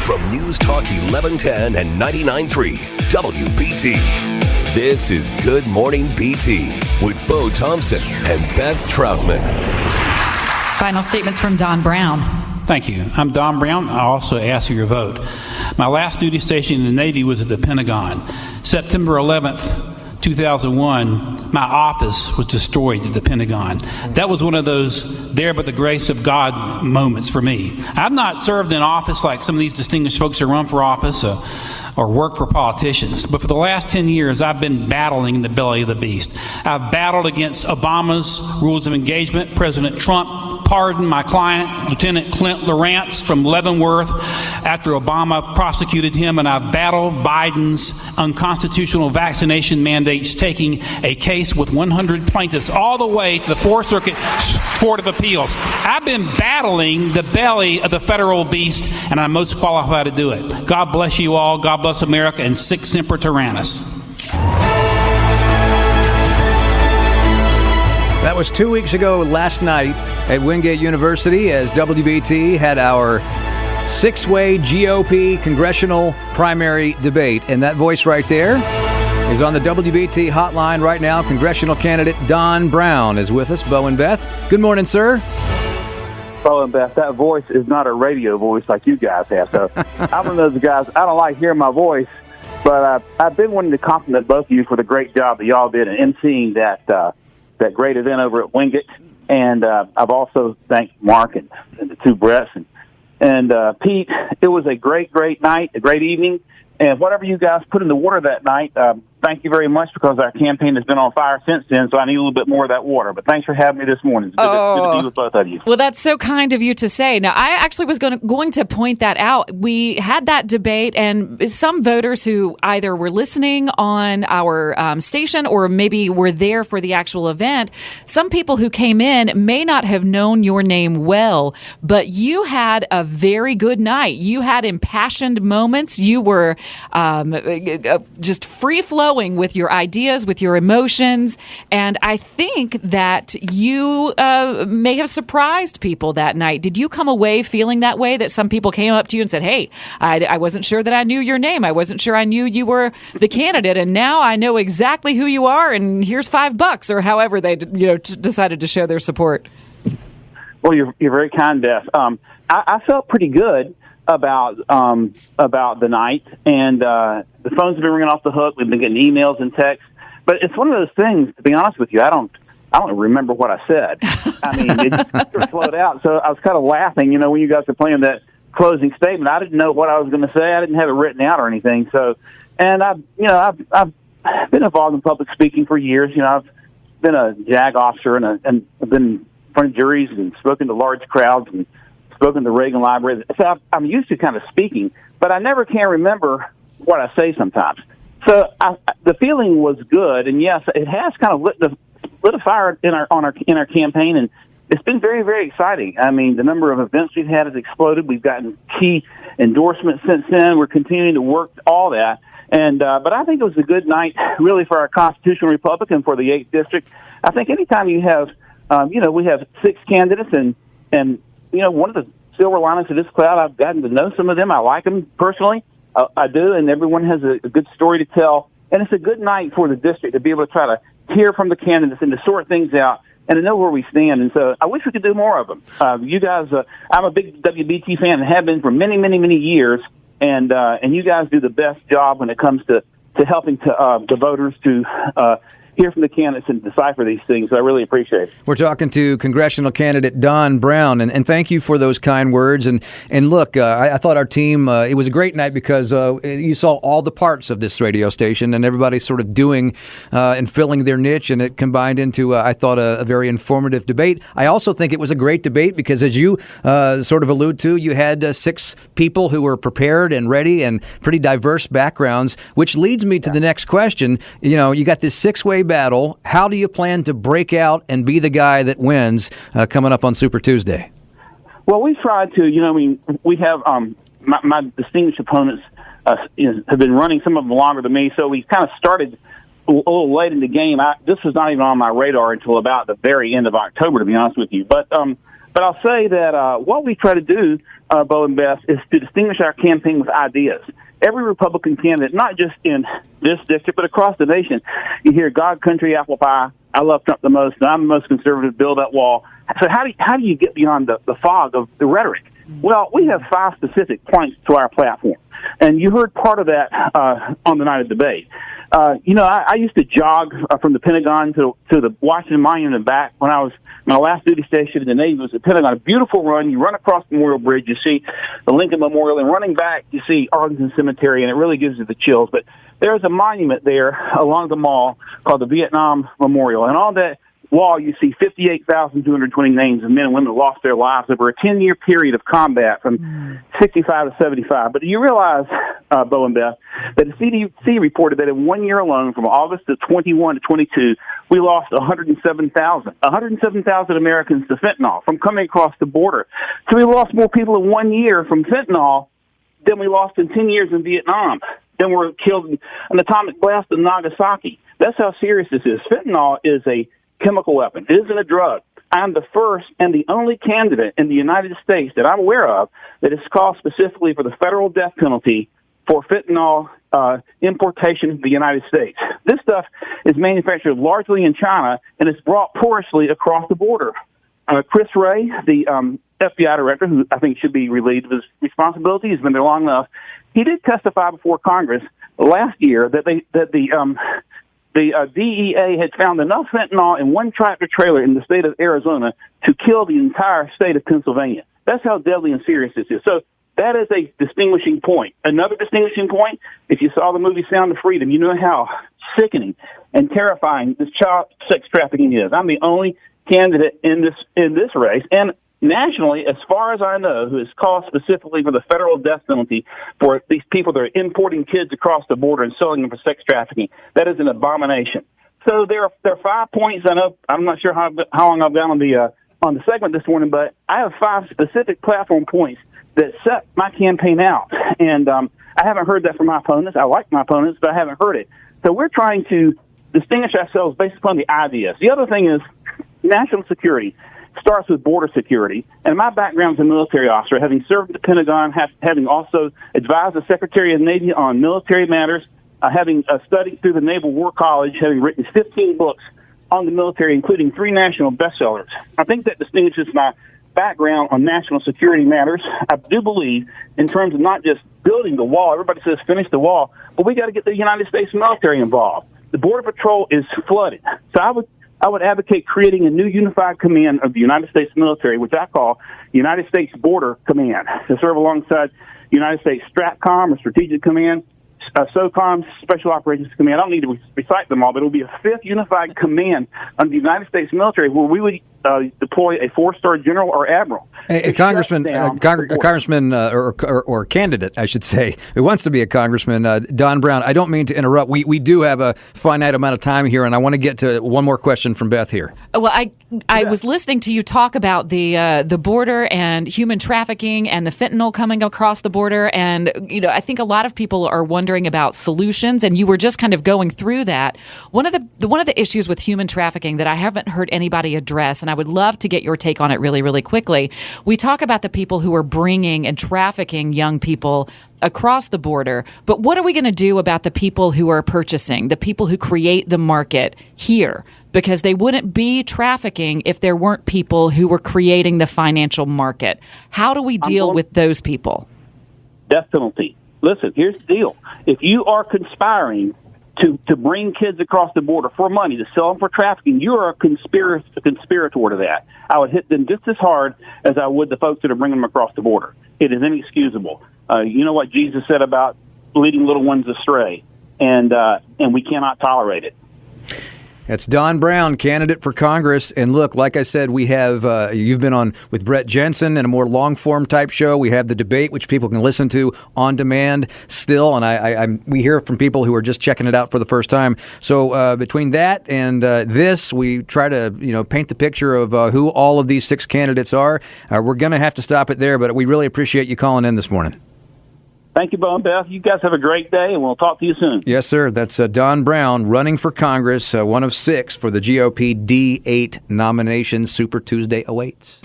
from News Talk 1110 and 99.3 WBT. This is Good Morning BT with Bo Thompson and Beth Troutman. Final statements from Don Brown. Thank you. I'm Don Brown. I also ask for your vote. My last duty station in the Navy was at the Pentagon. September 11th, 2001, my office was destroyed at the Pentagon. That was one of those there but the grace of God moments for me. I've not served in office like some of these distinguished folks who run for office or work for politicians. But for the last 10 years, I've been battling in the belly of the beast. I've battled against Obama's rules of engagement. President Trump pardoned my client, Lieutenant Clint Lawrence from Leavenworth, after Obama prosecuted him, and I've battled Biden's unconstitutional vaccination mandates, taking a case with 100 plaintiffs all the way to the Fourth Circuit Court of Appeals. I've been battling the belly of the federal beast, and I'm most qualified to do it. God bless you all. God bless America, and Sic Semper Tyrannis. That was 2 weeks ago last night at Wingate University as WBT had our six-way GOP congressional primary debate. And that voice right there is on the WBT hotline right now. Congressional candidate Don Brown is with us. Bo and Beth, good morning, sir. Bo and Beth, that voice is not a radio voice like you guys have. So I'm one of those guys, I don't like hearing my voice, but I've been wanting to compliment both of you for the great job that y'all did in emceeing that great event over at Wingate. And I've also thanked Mark and the two Bretts and Pete. It was a great night, a great evening. And whatever you guys put in the water that night, thank you very much, because our campaign has been on fire since then, so I need a little bit more of that water. But thanks for having me this morning. It's good to be with both of you. Well, that's so kind of you to say. Now, I actually was going to point that out. We had that debate, and some voters who either were listening on our station or maybe were there for the actual event, some people who came in may not have known your name well, but you had a very good night. You had impassioned moments. You were just free-flowing with your ideas, with your emotions, and I think that you may have surprised people that night. Did you come away feeling that way, that some people came up to you and said, hey, I wasn't sure that I knew your name. I wasn't sure I knew you were the candidate, and now I know exactly who you are, and here's $5, or however they decided to show their support? Well, you're very kind, Beth. I felt pretty good about the night, and the phones have been ringing off the hook. We've been getting emails and texts, but it's one of those things, to be honest with you, I don't remember what I said. I mean, it just flowed out. So I was kind of laughing, when you guys were playing that closing statement. I didn't know what I was going to say. I didn't have it written out or anything. So, and I've been involved in public speaking for years. I've been a JAG officer and I've been in front of juries and spoken to large crowds and spoken to the Reagan Library. So I'm used to kind of speaking, but I never can remember what I say sometimes. So the feeling was good, and yes, it has kind of lit a fire in our campaign, and it's been very, very exciting. I mean, the number of events we've had has exploded. We've gotten key endorsements since then. We're continuing to work all that, and but I think it was a good night, really, for our constitutional republic and for the 8th district. I think anytime you have, we have 6 candidates, and one of the silver linings of this cloud, I've gotten to know some of them. I like them personally. I do, and everyone has a good story to tell. And it's a good night for the district to be able to try to hear from the candidates and to sort things out and to know where we stand. And so I wish we could do more of them. You guys, I'm a big WBT fan and have been for many, many, many years. And you guys do the best job when it comes to helping the voters to hear from the candidates and decipher these things. I really appreciate it. We're talking to congressional candidate Don Brown, and thank you for those kind words. And look, I thought our team, it was a great night because you saw all the parts of this radio station and everybody sort of doing and filling their niche, and it combined into, I thought, a very informative debate. I also think it was a great debate because, as you sort of allude to, you had 6 people who were prepared and ready and pretty diverse backgrounds, which leads me to the next question. You got this 6-way battle. How do you plan to break out and be the guy that wins coming up on Super Tuesday? Well, we tried to, we have my distinguished opponents have been running, some of them longer than me, so we kind of started a little late in the game. This was not even on my radar until about the very end of October, to be honest with you. But But I'll say that what we try to do, Bo and Beth, is to distinguish our campaign with ideas. Every Republican candidate, not just in this district, but across the nation, you hear God, country, apple pie. I love Trump the most, and I'm the most conservative, build that wall. So how do you get beyond the fog of the rhetoric? Well, we have 5 specific points to our platform, and you heard part of that on the night of debate. I used to jog from the Pentagon to the Washington Monument and back when I was my last duty station in the Navy was the Pentagon. A beautiful run. You run across Memorial Bridge, you see the Lincoln Memorial, and running back, you see Arlington Cemetery, and it really gives you the chills. But there's a monument there along the mall called the Vietnam Memorial, and on that wall, you see 58,220 names of men and women who lost their lives over a 10-year period of combat from 65 to 75. But do you realize, Bo and Beth, that the CDC reported that in 1 year alone, from August of 21 to 22, we lost 107,000 Americans to fentanyl from coming across the border. So we lost more people in 1 year from fentanyl than we lost in 10 years in Vietnam. Then were killed in an atomic blast in Nagasaki. That's how serious this is. Fentanyl is a chemical weapon. It isn't a drug. I'm the first and the only candidate in the United States that I'm aware of that is called specifically for the federal death penalty for fentanyl importation to the United States. This stuff is manufactured largely in China, and it's brought porously across the border. Chris Wray, the FBI director, who I think should be relieved of his responsibility, has been there long enough. He did testify before Congress last year that the DEA had found enough fentanyl in one tractor trailer in the state of Arizona to kill the entire state of Pennsylvania. That's how deadly and serious this is. So that is a distinguishing point. Another distinguishing point, if you saw the movie Sound of Freedom, you know how sickening and terrifying this child sex trafficking is. I'm the only candidate in this race, and nationally, as far as I know, who is called specifically for the federal death penalty for these people that are importing kids across the border and selling them for sex trafficking. That is an abomination. So there are 5 points. I know I'm not sure how long I've been on the segment this morning, but I have 5 specific platform points that set my campaign out. And I haven't heard that from my opponents. I like my opponents, but I haven't heard it. So we're trying to distinguish ourselves based upon the ideas. The other thing is national security starts with border security. And my background as a military officer, having served at the Pentagon, having also advised the Secretary of the Navy on military matters, having studied through the Naval War College, having written 15 books on the military, including 3 national bestsellers. I think that distinguishes my background on national security matters. I do believe in terms of not just building the wall. Everybody says finish the wall, but we got to get the United States military involved. The Border Patrol is flooded. So I would advocate creating a new unified command of the United States military, which I call United States Border Command, to serve alongside United States STRATCOM or Strategic Command, SOCOM, Special Operations Command. I don't need to recite them all, but it will be a 5th unified command under the United States military where we would deploy a 4-star general or admiral. A congressman, or candidate, I should say, who wants to be a congressman, Don Brown. I don't mean to interrupt. We do have a finite amount of time here, and I want to get to one more question from Beth here. Well, I was listening to you talk about the border and human trafficking and the fentanyl coming across the border, and I think a lot of people are wondering about solutions, and you were just kind of going through that. One of the issues with human trafficking that I haven't heard anybody address, and I would love to get your take on it really, really quickly. We talk about the people who are bringing and trafficking young people across the border, but what are we going to do about the people who are purchasing, the people who create the market here? Because they wouldn't be trafficking if there weren't people who were creating the financial market. How do we deal with those people? Death penalty. Listen, here's the deal. If you are conspiring to bring kids across the border for money, to sell them for trafficking, you are a conspirator to that. I would hit them just as hard as I would the folks that are bringing them across the border. It is inexcusable. You know what Jesus said about leading little ones astray, and we cannot tolerate it. That's Don Brown, candidate for Congress. And look, like I said, we have you've been on with Brett Jensen in a more long-form type show. We have the debate, which people can listen to on demand still. And we hear from people who are just checking it out for the first time. So between that and this, we try to paint the picture of who all of these 6 candidates are. We're going to have to stop it there, but we really appreciate you calling in this morning. Thank you, Bo and Beth. You guys have a great day, and we'll talk to you soon. Yes, sir. That's Don Brown running for Congress, one of 6 for the GOP D8 nomination. Super Tuesday awaits.